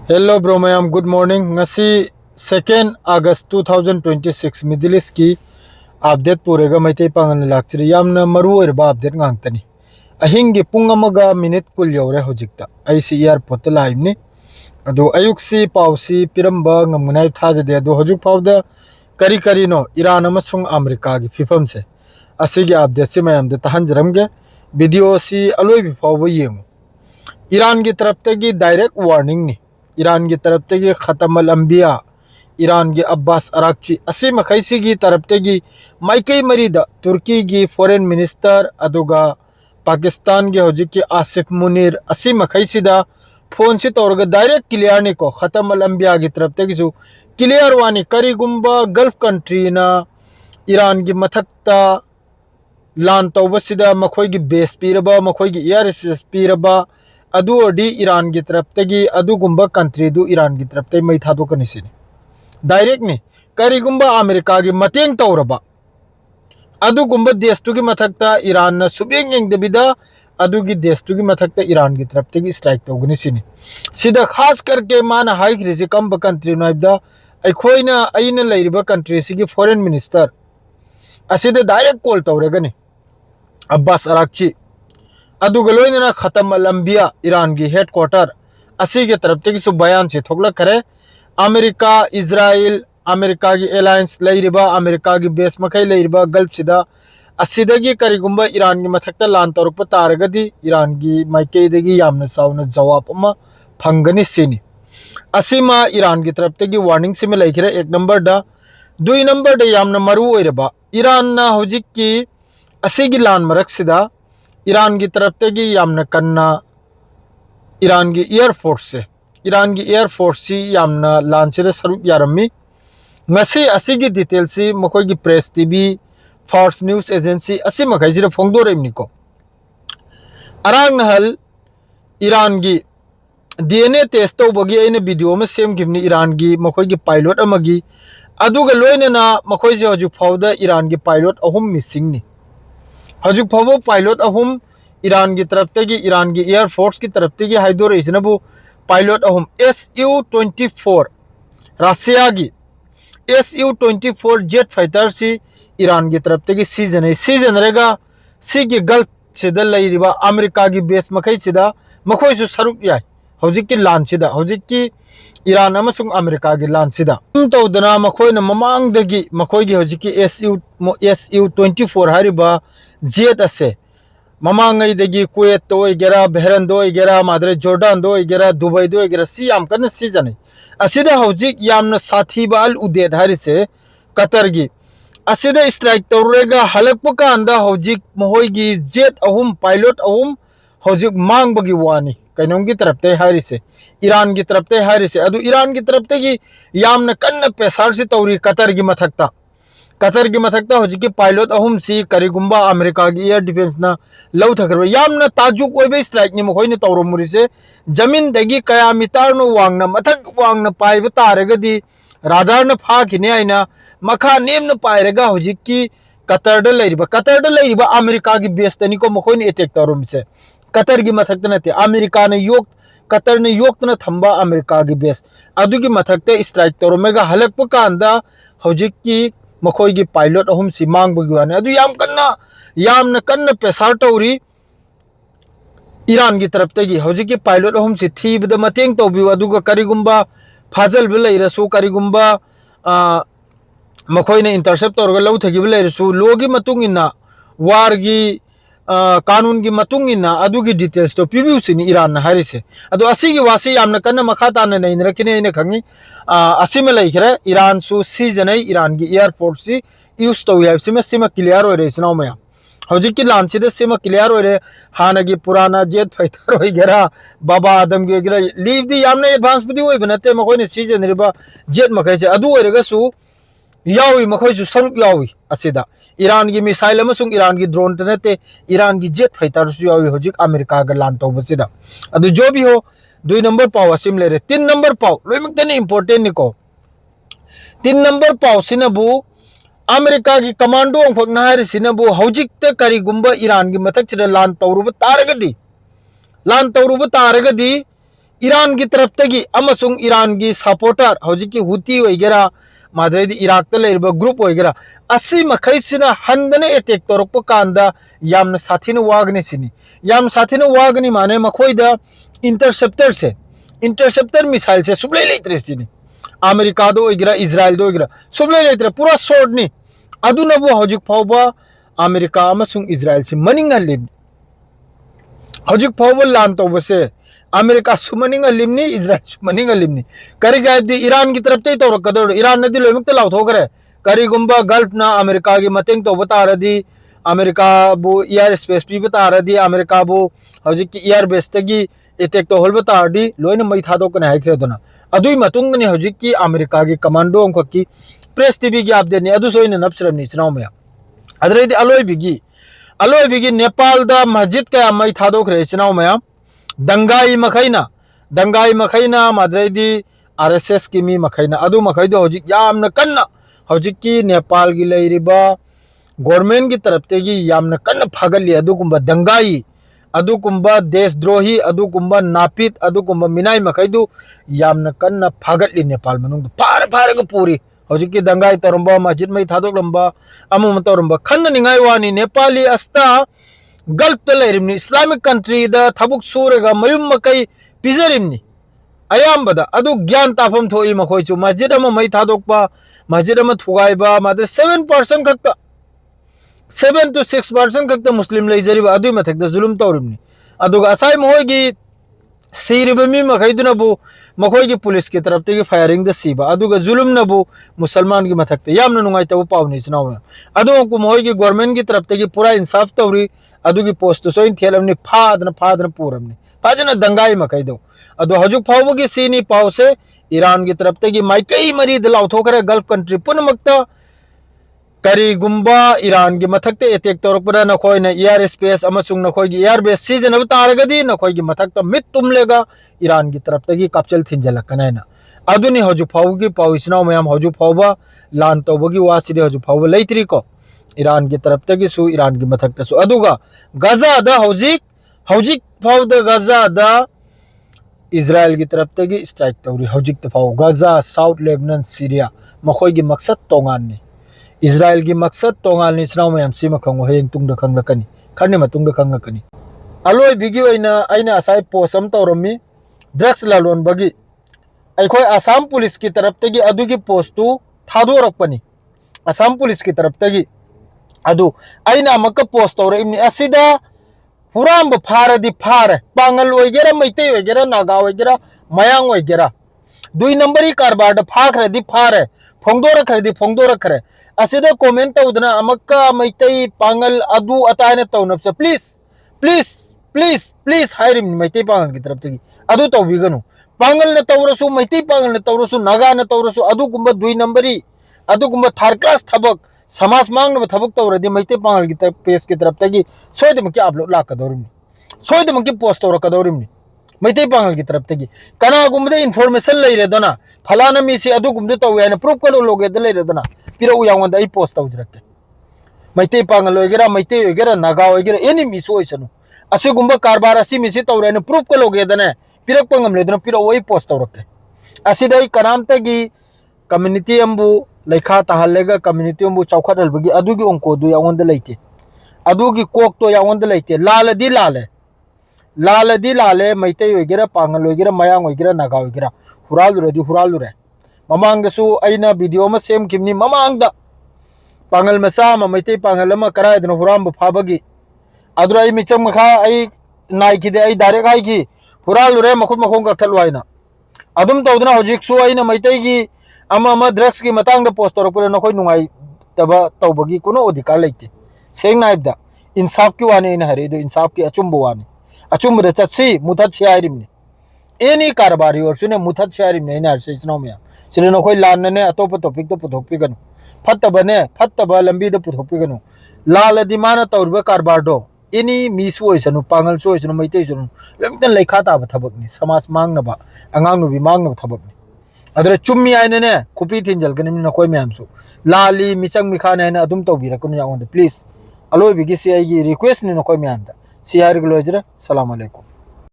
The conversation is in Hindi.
Hello bro ma'am good morning ngasi 2 August 2026 Middle East की अपडेट पुरेगा मैते पांगन लाक्चरी यामना मरु ओइरबा अपडेट ngang अहिंगी पुंग अमगा मिनिट कुल यौरे होजिकता आईसी एयरपोर्ट लाइवनी अदो अयुक्सी पाउसी पिरंबा ngमनाय थाजदे अदो होजुक फाउदा करी करीनो ईरान अमसुंग अमेरिका की फिफम से असिगी अपडेट से मैम दे तहंजरमगे वीडियो सी अलोय भी फाउबो येंगो ईरान की तरफ तक डायरेक्ट वार्निंग नी ईरान की तरफ तक ख़त्म अल अंबिया ईरान की अब्बास अराक्ची असी मखैसी की तरफ तक माइकई मरीदा तुर्की की फॉरेन मिनिस्टर अदुगा पाकिस्तान के हौजी की आसिफ मुनीर असी मखैसीदा फोन से तौर डायरेक्ट क्लियर ने को ख़त्म अल अंबिया की तरफ तक जो क्लियर वानी करीगुम्बा गल्फ कंट्री ना ईरान की मथक्ता लान तौबसिदा मखोई की बेस पीरबा मखोई की एयर स्पेस पीरबा अदुदी ईरान की तरफ तगी अदुगुम्बा कंट्री दु ईरान की तरफ तगी मई थादो कनिसिनी डायरेक्ट ने करीगुम्बा अमेरिका की मतेंग तौरबा अदुगुम्बा देश की मथक्ता ईरान ना सुबेंग यंगदबिदा अदुगी देश की मथक्ता ईरान की तरफ तगी स्ट्राइक तौगनिसिनी सिदा खास करके माना हाइक्रिसी कंब कंट्री नाइबदा अखोइना अइना लैरिबा कंट्री सिगी फॉरेन मिनिस्टर असिदा डायरेक्ट कॉल तौरगनी अब्बास अराक्ची अदुगलोइना ख़त्म अल अंबिया ईरान की हेडक्वार्टर असी के तरफ तक बयान से थोकला करे अमेरिका इजराइल अमेरिका की एलायंस लैरिबा अमेरिका की बेस मखै लैरिबा गल्फ सिदा असिदगी करिगुम्बा ईरान की मथक्ता लान तौरप तारगदी ईरान की माइकेदगी यामना साउना जवाब अमा फंगनी सिनी असीमा ईरान की तरफ तक वार्निंग से में लैखिरे एक नंबर दा दुई नंबर दा यामना मरु ओइरबा ईरान ना हौजिक की असीगी लान मरक सिदा ईरान की तरफ तगी यामना कन्ना ईरान की एयरफोर्स से यामना लांचरे सरुक यारमी ngasi asigi details si mokoi gi press tv fox news agency asi makai jira phongdorem niko arang nahal iran gi dna test to bogi aina video ma sem gimni iran gi mokoi gi pilot amagi aduga loina na mokoi je hoju fauda iran gi pilot ahum missing ni hoju fawo pilot ahum Iran की तरफ तक ईरान की एयरफोर्स की तरफ तक हाइदोर इसनबु पायलट अहम Su-24 रशिया की Su-24 जेट फाइटर से ईरान की तरफ तक सीजन रहेगा सी की गल्फ सिदा लैरिबा अमेरिका की बेस मखै सिदा मखोय सु सरुक याय हौजिक की लान सिदा हौजिक की ईरान अमसुंग अमेरिका की लान सिदा तौदना मखोय न ममांग दगी मखोय की हौजिक की Su-24 हारिबा जेट असे ममांगई कुवैत तो गेरा बहरन दो गेरा मादरे जॉर्डन दो गेरा दुबई दो गेरा सी याम कन सीजन असिदा हौजिक यामना साथीबा अल उदेद हारिसे कतर की असिदा स्ट्राइक तौरेगा हलकप कांदा हौजिक महोयगी जेट अहुम पायलट अहुम हौजिक मांगबगी वानी कैनोम की तरफ ते हारिसे ईरान की तरफ ते हारिसे अदु ईरान की तरफ ते की यामना कन्न पेसार से तौरी कतर की मथक्ता हौजिक पायलट अहुम सी करीगुम्बा अमेरिका की एयर डिफेंस ना लौ थकर यामना ताजुक ओइबे स्ट्राइक नि मखोइने तौरमुरी से जमीन दगी कया मीटर नो वांगना मथक वांगना पाइबे तारगदी राडार न फाखिने आइना मखा नेम न पाइरगा हौजिक की कतर द लैरिबा अमेरिका की बेस तनी को मखोइने अटैक तौरम से कतर की मथक्ता नते अमेरिका ने योग कतर ने योग न थंबा अमेरिका की बेस अदुगी मथक्ते स्ट्राइक तौरमेगा हलक कांदा हौजिक की मखोई की पायलट अहुम सी मांग बगवाने अदु याम न कन्न पेसार तौरी ईरान की तरफ तगी हौजिक की पायलट अहुम सी थीबद मतेंग तौबि अदुगा करिगुम्बा फाजल बे लैरसु करिगुम्बा मखोइने इंटरसेप्ट तौरगा लौ थगिब लैरसु लोगी मतुंग इन्ना वार की कानून की मतुंग इन्ना अदुगी डिटेल्स तो पिबिउसिनी ईरान ना हारिसे अदु असिगी वासी यामना कन्न मखा ताना नै नरकिने इने खंगी असिमे लैखरे ईरान सु सीजन ईरान की एयरफोर्स से यूज तो सिमे सिमे क्लियर हो रे सनाव मया हौजिक की लांचिदे सिमे क्लियर हो रे हानगी पुराना जेट फाइटर हो गेरा बाबा आदम के गेरा लीव दी यामना एडवांस बुदी होय बनते मखोइने सीजन रिबा जेट मखैसे अदु ओइरगसु यावी मखोइसु सरुक यावी असिदा ईरान की मिसाइल अमसुंग ईरान की ड्रोन तनते ईरान की जेट फाइटर सु यावी हौजिक अमेरिका का लान तौबसिदा अदु जो भी हो 2 नंबर पाव असिम लेरे 3 नंबर पाव लोइमक्तने इंपोर्टेंट निको 3 नंबर पाव सिनबु अमेरिका की कमांडो अंफक नाहर सिनबु हौजिक ते करिगुम्बा ईरान की मथक लान तौरुब तारगदी ईरान की तरफ तगी अमसुंग ईरान की सपोर्टर हौजिकी हुती वगैरह माद्रेदी इराक ता लेरिबा ग्रुप वगैरह असि मखैसिना हंदने अटैक तोरप कांदा यामन साथीन वागने सिनी याम साथीन वागनी माने मखोइदा इंटरसेप्टर मिसाइल से सुबले लेत्रे सिनी अमेरिका दो वगैरह इजराइल दो वगैरह सुबले लेत्रे पूरा सोडनी अदुनबु हौजिक फावबा अमेरिका अमसुंग इजराइल से मनिंग लिम हौजिक फावबा लान तौबसे अमेरिका सुमनिंग लिमनी इजराइल सुमनिंग लिमनी करी गायबदी ईरान की तरफ ते तौरकदो ईरान नदी लोइमुक्त लाउथोगरे करीगुंबा गल्फ ना अमेरिका की मतेंग तो बतारदी अमेरिका बु एयर स्पेस भी बतारदी अमेरिका बु हौजिक की एयर बेस तगी अटैक तो होल बतारदी लोइन मै थादोकने हाइख्रेदोना अदुई मतुंगनी हौजिक की अमेरिका की कमांडो अंक की प्रेस टीवी की अपडेट ने अदु सोइन नप्सरमनी चनाव में अदरेदी अलोय बिगी नेपाल दा मस्जिद का मै थादोखरे चनाव में दंगाई मखैना माद्रेदी आरएसएस की मी मखैना अदु मखैदो हौजिक यामना कन्ना हौजिक की नेपाल की लेरिबा गवर्नमेंट की तरफ तेगी यामना कन्ना फागली अदुकुंबा दंगाई अदुकुंबा देशद्रोही अदुकुंबा नापित अदुकुंबा मिनाई मखैदु यामना कन्ना फागली नेपाल मनुंग फार को पूरी हौजिक की दंगाई तोरंबा मस्जिद मै थादोकलंबा अमम तोरंबा खन्न निंगाई वानी नेपाली अस्ता गल्फ ता लेरिमनी इस्लामिक कंट्री दा थबुक सूरगा मयुम मकई पिजरिमनी अयामबदा अदु ज्ञान ताफम थोई मखोइचु मस्जिद अमा मै थादोकपा मस्जिद अमा थुगाइबा मादे 7% खक्ता 7 to 6% खक्ता मुस्लिम लेजरिबा अदु मथक्ता जुलुम तौरिमनी अदुगा असाई मोहोगी सीरिबा मी मखैदुनबु मखोइगी पुलिस की तरफ तेगी फायरिंग द सीबा अदुगा जुलुम नबु मुसलमान की मथक्ता यामना नुंगाइतबु पावनी चनाव अदु को मोहोगी गवर्नमेंट की तरफ तेगी पूरा इंसाफ तौरी अदुगी पोस्ट सोइन थेलमनी फादन पूरमनी फाजना दंगाई मखैदो अदु हजुक फावबगी सीनी पाव से ईरान की तरफ तेगी माइकई मरी दलाउथोकरे गल्फ कंट्री पुनमक्ता करीगुंबा ईरान की मथक्ते अटैक तौरपदा नखोइना एयर स्पेस अमसुंग नखोइगी एयर बेस सीजन तारगदी नखोइगी मथक्ता मित तुमलेगा ईरान की तरफ तगी कापचल थिंजलकनाइना अदुनी हजुक फावगी पाविसनाव मयाम हजुक फावबा लान तौबगी वासिदे हजुक फावबा लेत्रि को ईरान की तरफ तगी सु ईरान की मथक्ता सु अदुगा गजा दा हौजिक फावद गजा दा इजराइल की तरफ तगी स्ट्राइक तौरी हौजिक तफाव गजा साउथ लेबनान सीरिया मखोइगी मकसद तोंगाननी इजराइल की मकसद तोंगालनी चनाव मयाम सिमा खंगो हेंग तुंगदा खंगलकनी खरने मतुंगदा खंगलकनी अलोय बिगी आइना असाई पोसम तौरमी ड्रग्स लालोन बगी अखोय आसाम पुलिस की तरफ तगी अदुगी पोस्टू थादोरकपनी आसाम पुलिस की तरफ तगी अदु आइना मक्का पोस्ट तौरइमनी असिदा हुराम फारदी फार पांगल वगैरह मैते वगैरह नागा वगैरह मयांग वगैरह दुई नंबरी कारबार फाखरदी फारे फोंदोरखरदी फोंदोरखरे असिदा कमेंट तौदना अमक्का मैते पांगल अदु अताने तौनबसे प्लीज हाइरिम मैते पांगल की तरफ तगी अदु तौबिगनु पांगल न तौरसु मैते पांगल न तौरसु नागा न तौरसु अदु गुंबा दुई नंबरी अदु गुंबा थर्ड क्लास थबक समाज मांगन थबक तौरदी मैते पांगल की तरफ पेज की तरफ तगी सोयदमकी अपलोड लाकदौरिमनी सोयदमकी पोस्ट तौरकदौरिमनी मैते पांगल की तरफ तगी कनागुंबदे इन्फॉर्मेशन लेरेदना फलाना मीसी अदुगुंबदे तौवे हाइना प्रूफ कलो लोगेद लेरेदना पिरौ यावंदा ई पोस्ट तौजरके मैते पांगल वगैरह मैते वगैरह नागा वगैरह एनी मिसो होइसनु असिगुंबा कारबार असि मिसी तौरेने प्रूफ कलो गेदने पिरक पंगम लेदना पिरौ वही पोस्ट तौरके असिदई कनामतगी कम्युनिटी अम्बु लेखा ताहलेगा कम्युनिटी अम्बु चौखटलबगी अदुगी ओंकोदु यावंदा लेते अदुगी कोक तो यावंदा लेते लालदी लाले मैते वगैरह पांगल वगैरह मयांग वगैरह नागा वगैरह हुरालुरे ममांगसु आइना वीडियो में सेम किमनी ममांगदा पांगल मसा मैते पांगल मा करायदन हुराम फाबगी अदुरा आई मिचम मखा आई नाइखिदे आई डायरेक्ट हाइखि हुरालुरे मखुद मखों कथलवाइना अदुम तौदना हजिकसु आइना मैतेगी अमा ड्रग्स की मतंग पोस्ट तौरपुरे नखोय नुंगाई तबा तौबगी कोनो अधिकार लेते सेंग नाइबदा इंसाफ की वाने इन हरे दो इंसाफ की अचुंब वाने अचुंब रे चसी मुथत छारिमने एनी कारबारी और सुने मुथत छारिमने इन हर सेचनो में सिले नखोय लानने अतोप टॉपिक तो पुथोपिगनु फत्तब लंबी दो पुथोपिगनु लालदी माना तौरबा कारबार दो एनी मिस होइसनु पांगल सोइसनु मैते सनु लमतन लेखा ताब थबकनी समाज मांगनबा अंगांग नुबी मांगनबा थबकनी अदरे चुम्मी आइने खुपी थिंजलगनी नखोय म्यामसु लाली मिचंग मिखाने आइने अदुम तौबिरकनु यावंद प्लीज अलोय बिगिसी आइगी रिक्वेस्ट नि नखोय म्यामदा सियार गलोजरा सलाम अलैकुम।